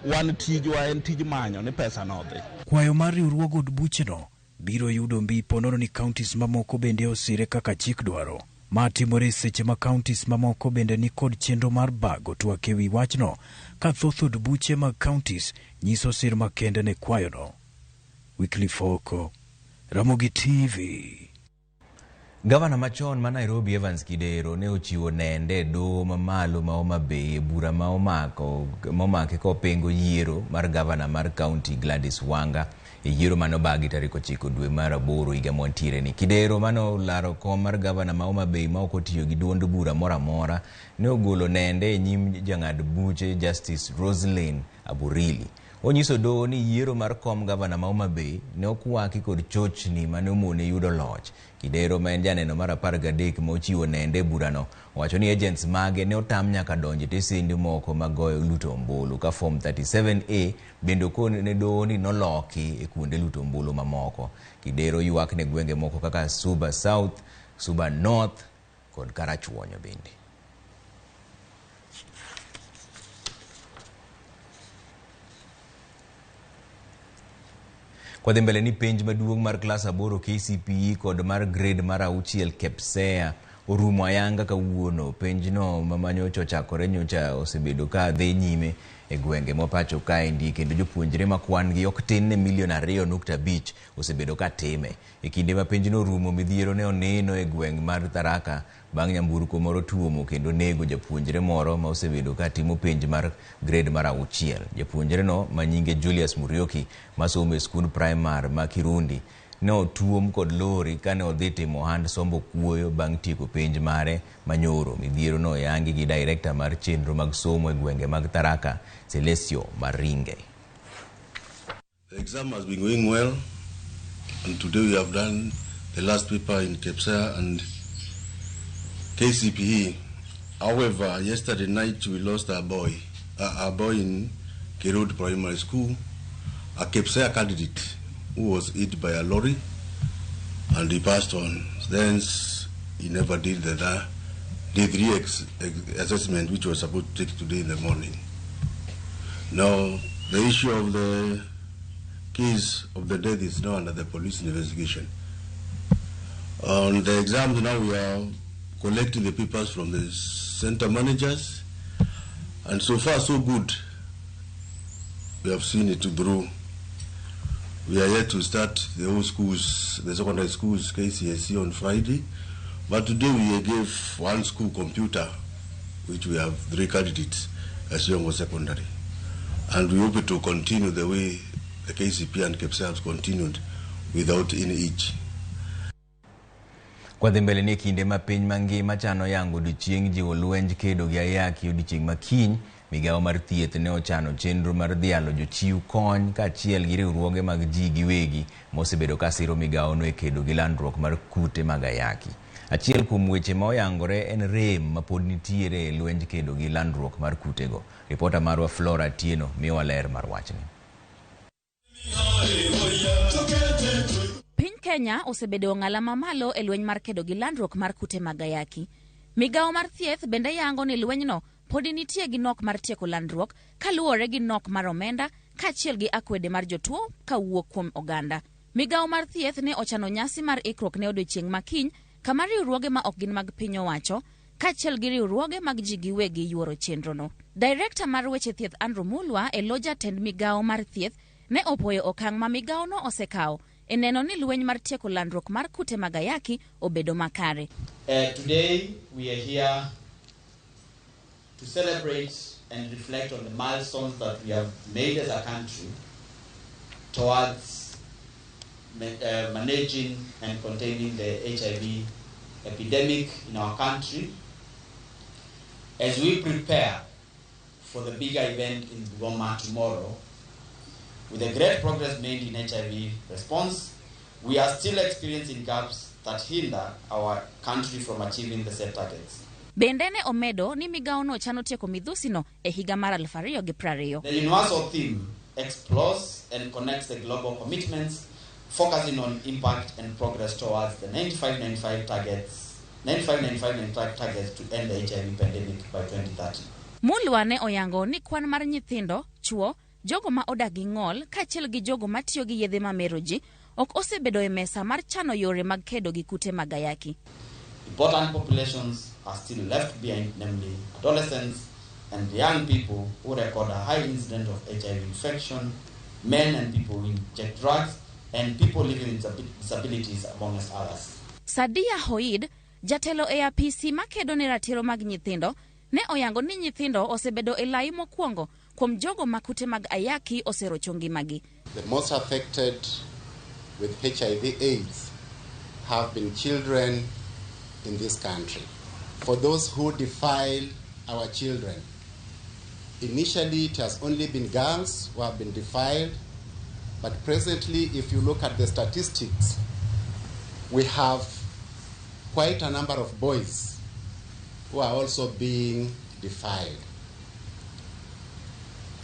[SPEAKER 17] wan tijwa en tij manyo ni pesa no dhi.
[SPEAKER 28] Kwayo mar riwruog od buche no biro yudo mbi ponono ni counties mamoko bende osire kaka chik dwaro. Ma timore seche ma counties mamoko bende ni kod chenro mar bago twak ewi wachno ka thoth od buche mag counties nyiso sir makende ne kwayono. Wycliffe Oko, Ramogi TV.
[SPEAKER 1] Gavana machon ma Nairobi Evans Kidero ne ochiwo nende do mamalo ma Homa Bay bura ma omake kopengo yiero mar gavana mar county Gladys Wanga e yiero mano bagi tarik 9 dwe mar 8 higa montiere ni. Kidero mano laro kom mar gavana ma Homa Bay ma ok otiyo gi duond bura moramora ne ogolo nende e nyim jang'ad buche Justice Roslyn Aburili. Onyiso do ni yiero mar kom gavana ma Homa Bay ne okwaki kod chochni mane omone yudo loch. Kidero ma en janeno mar 13 ma ochiwo nende burano wacho ni agents mage ne otam nyaka donje tesende moko magoyo luto ombulu ka form 37A bendo kon ne do ni noloki e kuonde luto ombulu mamoko. Kidero ywak ne gwenge moko kaka Suba South, Suba North kod Karachuonyo bende. Kwa mbele ni penj maduong' mar klas 8 KCPE kod mar grade mar 6 KEPSEA orumo ayanga kawuono. Penjno mamanyocha ochakore nyocha osebedo ka dhi nyime e gwenge mopacho kaendi, kendo jopuonjre ma kwan-gi ok tin ne 2.5 osebedo ka time. E kinde ma penjno orumo, midhiero ne oneno e gweng mar Tharaka bang' nyamburko moro tuomo kendo nego japuonjre moro ma osebedo ka timo penj mar grade mar 6. Japuonjre no ma nyinge Julius Murioki ma somo e skund primar ma Kirundi ne otuom kod lori kane odhi timo ohand sombo kuoyo bang' tieko penj mare manyoro. Midhiero no yangi gi director mar chenro mag somo e gwenge mag Tharaka, Celestio Maringe.
[SPEAKER 2] The exam has been going well, and today we have done the last paper in KPSEA and KCPE. However, yesterday night we lost a boy in Kirud Primary School, a KPSEA candidate who was hit by a lorry and he passed on. Then he never did the assessment which was supposed to take today in the morning. Now, the issue of the case of the death is now under the police investigation. On the exams now we are collecting the papers from the center managers, and so far so good. We have seen it through. We are yet to start the whole schools, the secondary schools, KCSE on Friday, but today we gave one school computer, which we have 3 candidates as young as secondary, and we hope to continue the way the KCP and KPSEA have continued without any hitch.
[SPEAKER 1] Kwa dhi mbele ni kinde ma piny mangima chano yango odiochieng' jiwo lwenj kedo gi ayaki odiochieng' makiny, migawo mar thieth ne ochano chenro mar dhialo jochiw kony kaachiel gi riwruoge mag ji giwegi mosebedo ka siro migawo no e kedo gi landruok mar kute mag ayaki. Achiel kuom weche ma oyangore en rem ma pod nitiere e lwenj kedo gi landruok mar kutego. Ripota marwa Flora Tieno miwa ler mar wachni.
[SPEAKER 3] Piny Kenya osebedo ng'ala mamalo e lweny mar kedo gi landruok mar kute mag ayaki. Migawo mar thieth bende yango ni lwenyno pod nitie gi nok mar tieko landruok kaluwore gi nok mar omenda kaachiel gi akwede mar jotuo kawuok kuom oganda. Migawo mar thieth ne ochano nyasi mar ikruok ne odiochieng' makiny kama riwruoge ma ok gin mag piny owacho kaachiel gi riwruoge mag ji giwegi yuoro chenrono. Director mar weche thieth Andrew Mulwa e lo jatend migawo mar thieth ne opoyo okang' ma migawo no osekawo e neno ni lweny mar tieko landruok mar kute mag ayaki obedo makare.
[SPEAKER 5] Today we are here to celebrate and reflect on the milestones that we have made as a country towards managing and containing the HIV epidemic in our country as we prepare for the bigger event in Goma tomorrow. With the great progress made in HIV response, we are still experiencing gaps that hinder our country from achieving the set targets.
[SPEAKER 3] Bende ne omedo ni migawo no chano tieko midhusi no e higa mar 2020.
[SPEAKER 5] The universal theme explores and connects the global commitments, focusing on impact and progress towards the 95-95 targets to end the HIV pandemic by 2030.
[SPEAKER 3] Mulwa ne oyango ni kwan mar nyithindo, chuo, jogo ma odak gi ng'ol kaachiel gi jogo ma tiyo gi yedhe mamero ji ok osebedo e mesa mar chano yore mag kedo gi kute mag ayaki.
[SPEAKER 5] Important populations are still left behind, namely adolescents and young people who record a high incidence of HIV infection, men and people who inject drugs, and people living with disabilities, amongst others.
[SPEAKER 3] Sadia Hoid, jatelo e apisi makedo ne ratiro mag nyithindo, ne oyango ni nyithindo osebedo e lai mokwongo kuom jogo makute mag ayaki oserocho ngimagi.
[SPEAKER 18] The most affected with HIV/AIDS have been children in this country. For those who defile our children, initially it has only been girls who have been defiled, but presently if you look at the statistics, we have quite a number of boys who are also being defiled.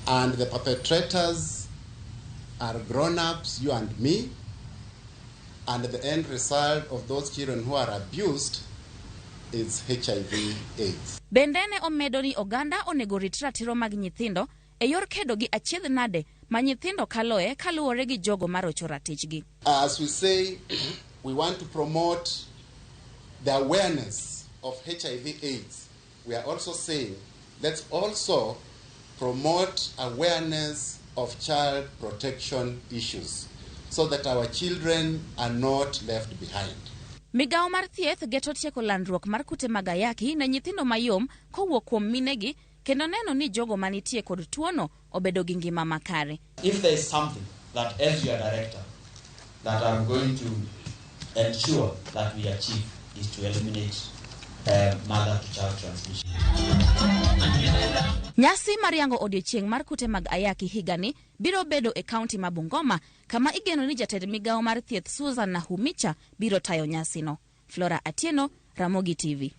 [SPEAKER 18] And the perpetrators are grown-ups, you and me, and the end result of those children who are abused is HIV/AIDS.
[SPEAKER 3] Bendene omedo ni oganda onego rit ratiro mag nyithindo e yor kedo gi achiedh nade ma nyithindo kaloe kaluwore gi jogo marocho ratichgi.
[SPEAKER 18] As we say, we want to promote the awareness of HIV/AIDS, we are also saying let's also promote awareness of child protection issues so that our children are not left behind.
[SPEAKER 3] Migao mar thieth geto tieko landruok mar kute mag ayaki ne nyithindo mayom kowuok kuom minegi kendo neno ni jogo manitie kod tuono obedo gi ngima makare.
[SPEAKER 5] If there is something that as your director that I'm going to ensure that we achieve is to eliminate mother-to-child transmission.
[SPEAKER 3] Nyasi mariango odiochieng mar kute mag ayaki higani biro bedo e kaunti ma Bungoma kama igeno ni jatend migao mar thieth Susan Nahumicha biro tayo nyasino. Flora Atieno, Ramogi TV.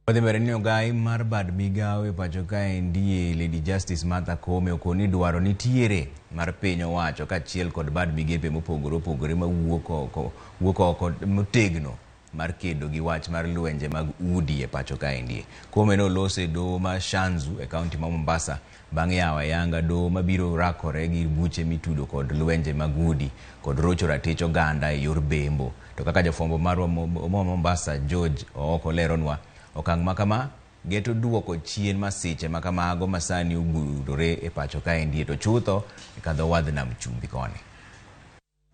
[SPEAKER 1] Wadhi mbele ni ogai mar bad migao e pacho kae ndiye Lady Justice Martha Koome okoni dwaro nitiere mar piny owacho kaachiel kod bad migepe mopogore ma wuok oko motegno mar kedo gi wach mar lwenje mag udi e pacho kae ndiye. Koome no lose do ma Shanzu e kaunti ma Mombasa bang' yawo ayanga do mabiro rakore gi buche mitudo kod lwenje mag udi kod rocho ratich oganda e yor bembo. To kaka jafwambo marwa Mombasa George Ooko leronwa, okang' makama geto duoko chien masiche makamago masani ugudore e pacho kae ndiye to chutho kadho wadh nam chumbi koni.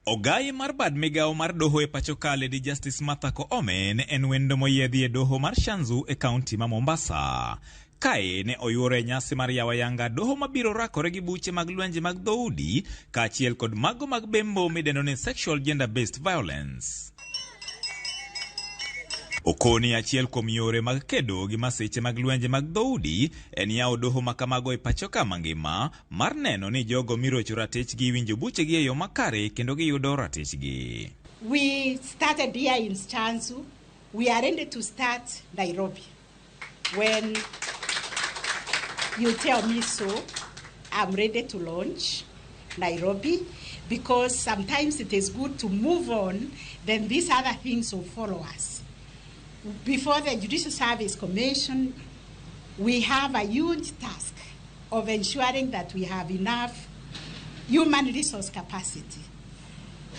[SPEAKER 6] Ogai mar bad migao mar doho e pacho ka Lady Justice Martha Koome ne en wendo moyiedhi e doho mar Shanzu e kaunti ma Mombasa. Kae ne oyuore nyasi mar yawo ayanga doho mabiro rakore gi buche mag lwenje mag dhoudi kaachiel kod mago mag bembo midendo ni sexual gender based violence. Okoni achiel kuom yore mag kedo gi masiche mag lwenje mag dhoudi en yawo doho makamago e pacho ka mangima mar neno ni jogo mirocho ratechgi winjo buchegi e yo makare kendo giyudo ratechgi.
[SPEAKER 7] We started here in Shanzu. We are ready to start Nairobi. When you tell me so, I'm ready to launch Nairobi because sometimes it is good to move on, then these other things will follow us. Before the Judicial Service Commission, we have a huge task of ensuring that we have enough human resource capacity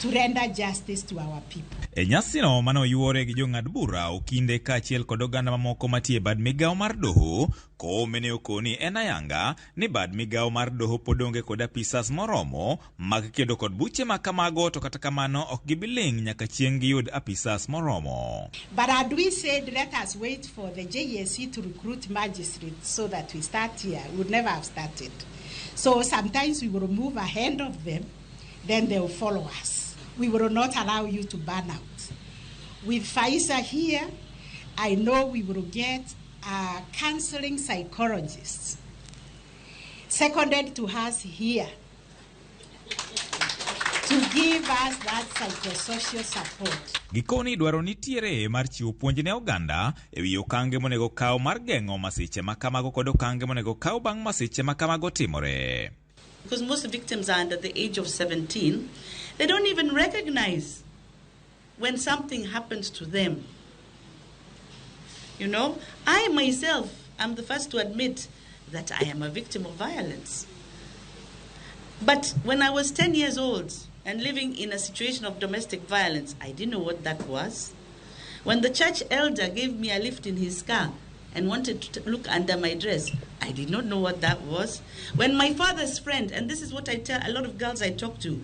[SPEAKER 7] to render justice to our people.
[SPEAKER 6] E nyasino mano yuore gi jong'ad bura okinde kaachiel kod oganda mamoko matie bad migao mar doho. Koome ne okoni en ayanga ni bad migao mar doho podonge kod apisas moromo mag kedo kod buche makamago, to kata kamano ok gibiling nyaka chieng' giyud apisas moromo.
[SPEAKER 7] But had we said let us wait for the JSC to recruit magistrates so that we start here, we would never have started. So sometimes we will move ahead of them, then they will follow us. We will not allow you to burn out. With Faisa here, I know we will get counseling psychologists seconded to us here to give us that psychosocial support.
[SPEAKER 6] Gikoni dwaro nitiere mar chiwo puonj ne oganda ewi okange monego kaw mar geng'o masiche makamago kod okange monego kaw bang' masiche makamago timore.
[SPEAKER 9] Because most victims are under the age of 17, they don't even recognize when something happens to them. You know, I myself am the first to admit that I am a victim of violence. But when I was 10 years old and living in a situation of domestic violence, I didn't know what that was. When the church elder gave me a lift in his car and wanted to look under my dress, I did not know what that was. When my father's friend, and this is what I tell a lot of girls I talk to,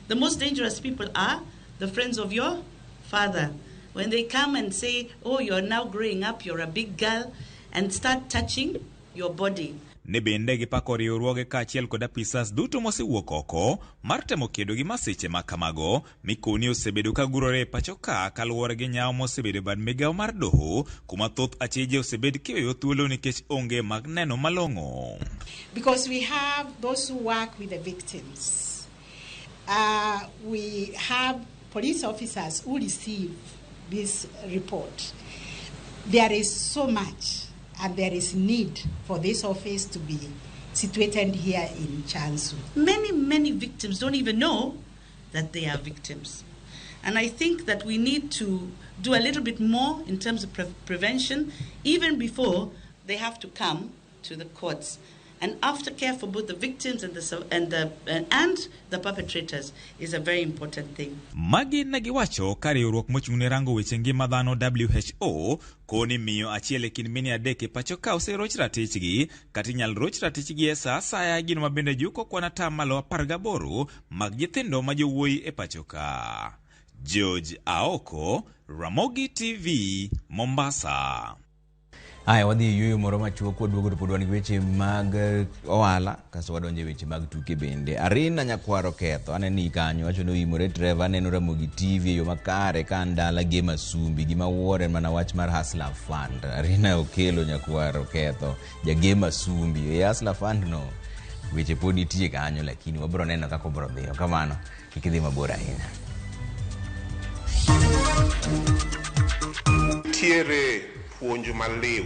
[SPEAKER 9] the most dangerous people are the friends of your father. When they come and say, oh, you're now growing up, you're a big girl, and start touching your body.
[SPEAKER 6] Ne bende gipako riwruoge kaachiel kod apisas duto mosewuok oko mar temo kedo gi masiche makamago mikoni osebedo ka gurore e pacho ka kaluwore gi nyawo mosebedo bad migao mar doho kuma thoth achije osebed kiweyo thuolo nikech onge mag neno malong'o.
[SPEAKER 7] Because we have those who work with the victims. We have police officers who receive this report. There is so much. And there is need for this office to be situated here in Shanzu.
[SPEAKER 9] Many victims don't even know that they are victims. And I think that we need to do a little bit more in terms of prevention, even before they have to come to the courts. And aftercare for both the victims and the perpetrators is a very important thing.
[SPEAKER 6] Magi nagiwacho kariuruok mochung'ne rango weche ngima dhano WHO koni miyo achiel kin mini adek pacho ka oseroch ratichgi kata inyal roch ratichgi sa asaya gino mabende juko kwana tamalo 18 mag nyithindo ma jowuoyi e pacho ka. George Aoko, Ramogi TV, Mombasa.
[SPEAKER 1] Aya wadhi yuyo moro machuok waduogo to podwani weche mag ohala kaso wadonje weche mag tuke bende. Arina nyakwaro ketho aneni kanyo wacho no Oimore Trevor neno Ramogi TV yo makare kan dala Gema Sumbi gima wuore mana wach mar Hustler Fund. Arina okelo nyakwaro ketho ja Gema Sumbi e Hustler Fund no weche podi tie kanyo lakini wabro neno kako bro dhiyo kamano kikidhi mabor ahinya.
[SPEAKER 11] Tiere puonj maliw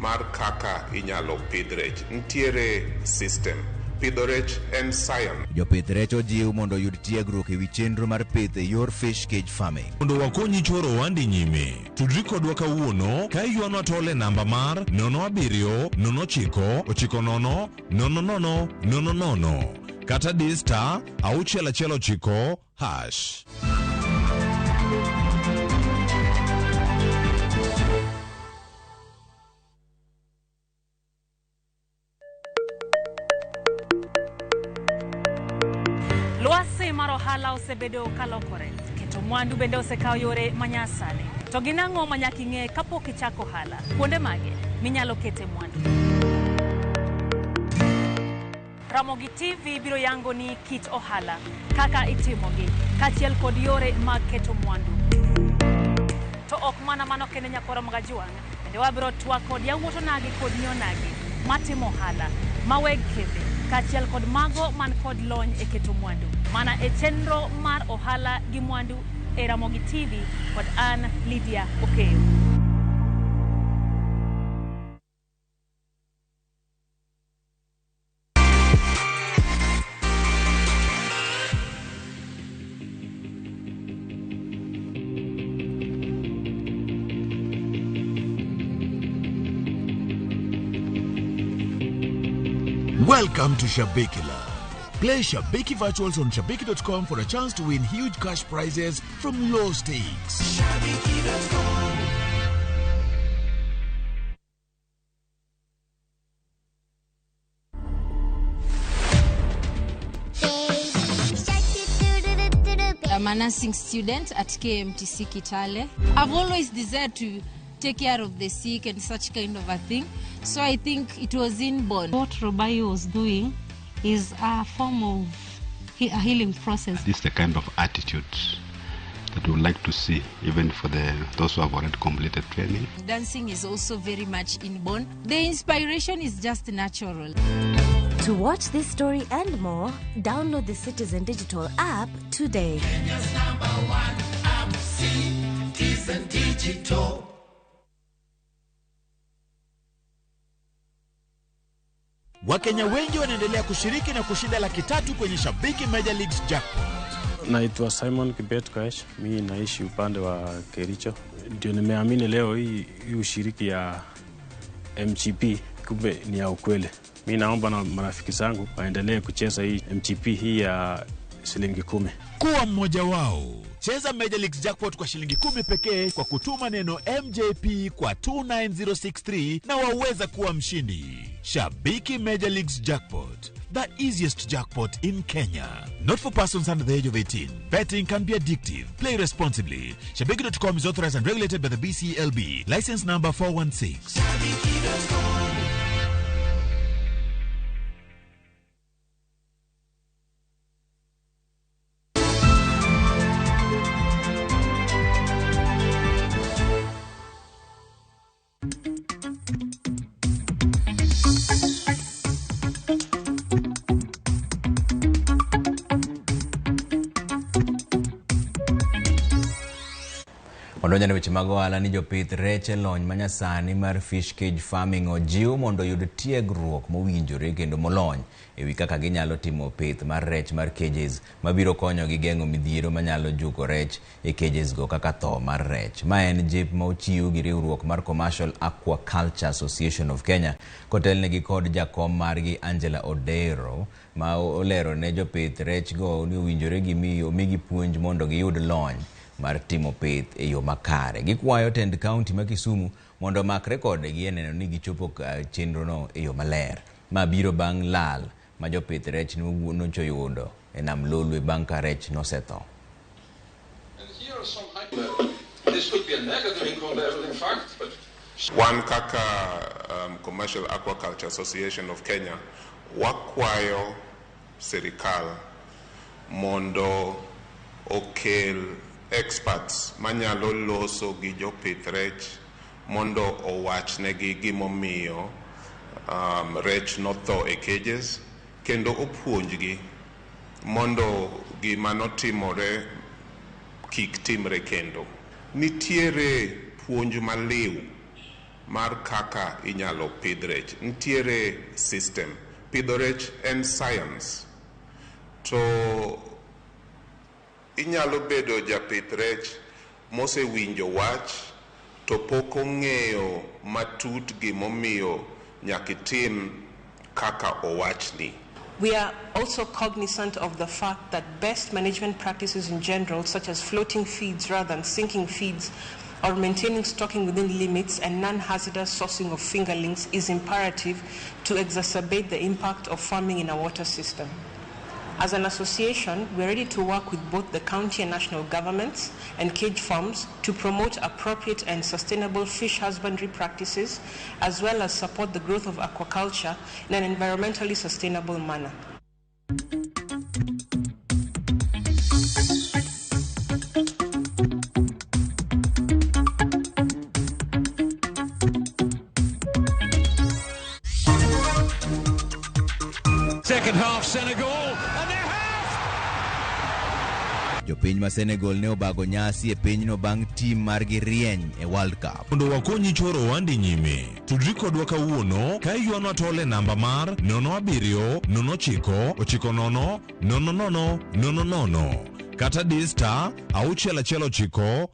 [SPEAKER 11] mar kaka inyalo pidh rech. Ntiere system. Pidho rech en science.
[SPEAKER 1] Jopith rech ojiw mondo yud tiegruok e wi chenro mar pith e yor fish cage farming.
[SPEAKER 12] Mondo wakonyi choro wandi nyime. Tudri kodwa kawuono ka yuano tole namba mar 0709900000 kata *619#.
[SPEAKER 13] Lwasi mar ohala osebedo kalokore, keto mwandu bende osekao yore manyasani. To ginang'o manyaka ing'e kapok ichako ohala? Kuonde mage minyalo kete mwandu? Ramogi TV biro yango ni kit ohala, kaka itimogi, kachiel kod yore mag keto mwandu. To ok mana mano kende nyakoro mga juang, bende wabiro twak kod yawuoto nagi kod nyonagi matimo ohala, maweg kembe, kachiel kod mago man kod lony e keto mwandu. Mana e chenro mar ohala gi mwandu e Ramogi TV kod an Lydia Okeyo.
[SPEAKER 29] Welcome to Shabikila. Play Shabiki Virtuals on Shabiki.com for a chance to win huge cash prizes from low stakes. Shabiki.com.
[SPEAKER 19] I'm a nursing student at KMTC Kitale. I've always desired to take care of the sick and such kind of a thing. So I think it was inborn.
[SPEAKER 20] What Robai was doing is a form of a healing process.
[SPEAKER 21] This is the kind of attitude that we would like to see even for those who have already completed training.
[SPEAKER 19] Dancing is also very much inborn. The inspiration is just natural.
[SPEAKER 22] To watch this story and more, download the Citizen Digital app today.
[SPEAKER 8] Kenya's #1 app, Citizen Digital.
[SPEAKER 29] Wakenya wengi wanaendelea kushiriki na kushinda $300,000 kwenye Shabiki Major Leagues Jackpot.
[SPEAKER 23] Naitwa Simon Kibet Koech, mimi naishi upande wa Kericho. Ndio nimeamini leo hii ushiriki ya MGP kumbe ni ya ukweli. Mimi naomba na marafiki zangu waendelee kucheza hii MGP hii ya shilingi 10.
[SPEAKER 29] Kuwa mmoja wao. Cheza Major Leagues Jackpot kwa shilingi 10 pekee kwa kutuma neno MJP kwa 29063 na waweza kuwa mshindi. Shabiki Major Leagues Jackpot, the easiest jackpot in Kenya. Not for persons under the age of 18. Betting can be addictive. Play responsibly. Shabiki.com is authorized and regulated by the BCLB. License number 416. Shabiki.com.
[SPEAKER 1] Wadonjane weche mag ohala ni jopith rech e lony manyasani mar fish cage farming ojiw mondo yud tiegruok mowinjore kendo molony ewi kaka ginyalo timo pith mar rech mar cages mabiro konyo gi geng'o midhiero manyalo juko rech e cages go kaka tho mar rech. Ma en jip ma ochiw gi riwruok mar Commercial Aquaculture Association of Kenya kotelnegi kod jakom margi Angela Odero ma olero ne jopith rech go ni owinjore gimigi puonj mondo giyud lony mar timo pith e yo makare. Gikwayo tend county ma Kisumu mondo mak rekod gi eneno ni gichopo chenro no e yo maler. Ma biro bang' lal ma jopith rech nocho yudo e nam Lolwe bang' ka rech nosetho.
[SPEAKER 11] This could be a negative in fact, but one kaka Commercial Aquaculture Association of Kenya wakwayo serikal mondo okel experts manyalo loso gi jopith rech mondo owachnegi gimomiyo rech notho e cages kendo opuonjgi mondo gima notimore kik timre kendo. Nitiere puonj maliw mar kaka inyalo pidh rech. Nitiere system. Pidho rech en science. To inyalo bedo japith rech mosewinjo wach to pok ong'eyo matut gimomiyo nyakitim kaka owachni.
[SPEAKER 4] We are also cognizant of the fact that best management practices in general, such as floating feeds rather than sinking feeds, or maintaining stocking within limits and non-hazardous sourcing of fingerlings is imperative to exacerbate the impact of farming in our water system. As an association, we're ready to work with both the county and national governments and cage farms to promote appropriate and sustainable fish husbandry practices, as well as support the growth of aquaculture in an environmentally sustainable manner.
[SPEAKER 12] Second half, Senegal.
[SPEAKER 1] Jopiny ma Senegal ne obago nyasi e pinyno bang' tim margi rieny e World Cup.
[SPEAKER 12] Mondo wakonyi choro wandi nyime. Tudri kodwa kawuono ka yuanwa tole namba mar 0709900000 kata D*619#.